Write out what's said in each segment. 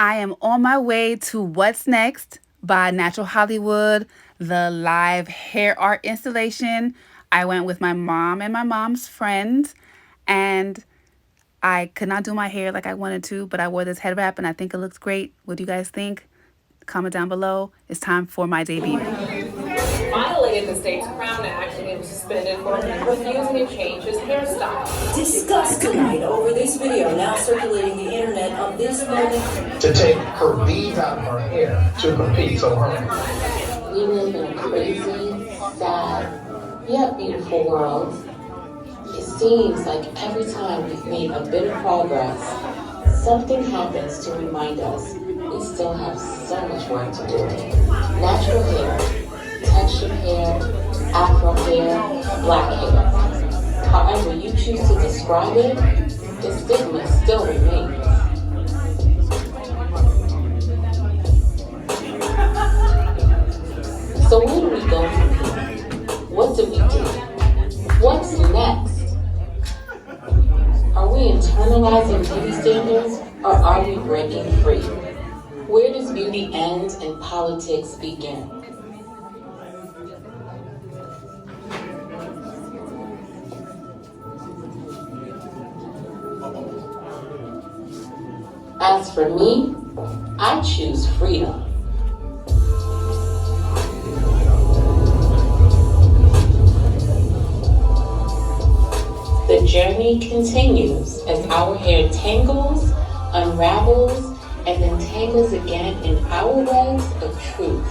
I am on my way to What's Next by Natural Hollywood, the live hair art installation. I went with my mom and my mom's friends, and I could not do my hair like I wanted to, but I wore this head wrap and I think it looks great. What do you guys think? Comment down below. It's time for my debut. Finally, in the state's Crown Act, he was suspended for refusing to change his hairstyle. Discussed tonight over this video now circulating the internet of this moment. To take her leaves out of her hair to compete. So her. We live in a crazy, sad, yet beautiful world. It seems like every time we've made a bit of progress, something happens to remind us we still have so much work to do. Natural hair, textured hair, afro hair, black hair. However you choose to describe it, the stigma still remains. So where do we go from here? What do we do? What's next? Are we internalizing beauty standards or are we breaking free? Where does beauty end and politics begin? As for me, I choose freedom. The journey continues as our hair tangles, unravels, and then tangles again in our webs of truth.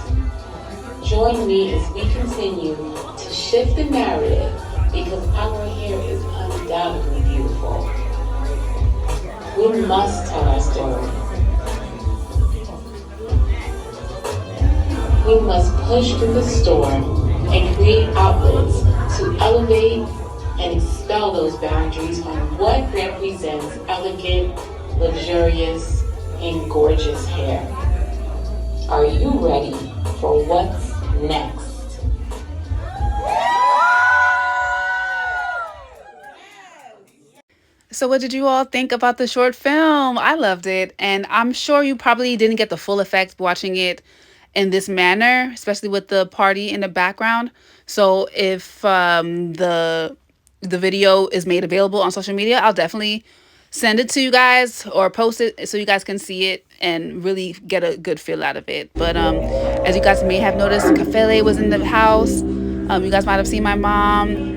Join me as we continue to shift the narrative because our hair is undoubtedly beautiful. We must tell our story. We must push through the storm and create outlets to elevate and expel those boundaries on what represents elegant, luxurious, and gorgeous hair. Are you ready for what's next? So what did you all think about the short film? I loved it, and I'm sure you probably didn't get the full effect watching it in this manner, especially with the party in the background. So if the video is made available on social media, I'll definitely send it to you guys or post it so you guys can see it and really get a good feel out of it. But as you guys may have noticed, Kafele was in the house. You guys might have seen my mom.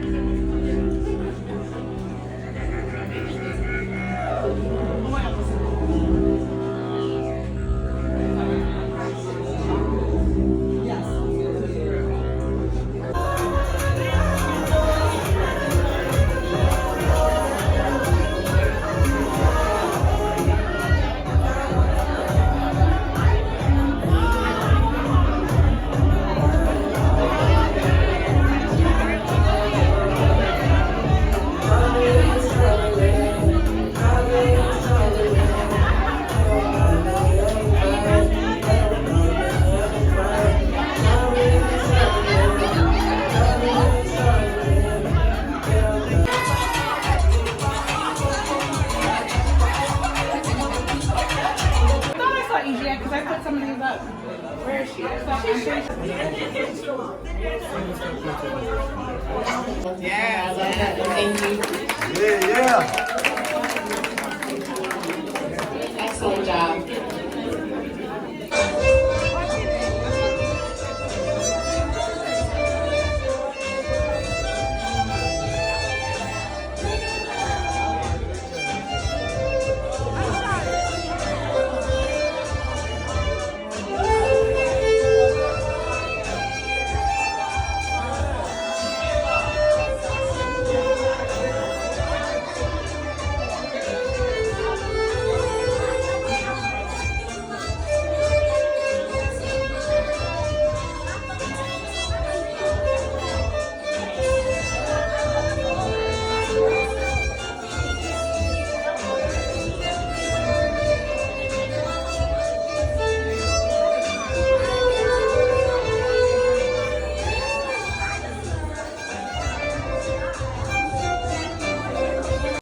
Excellent job.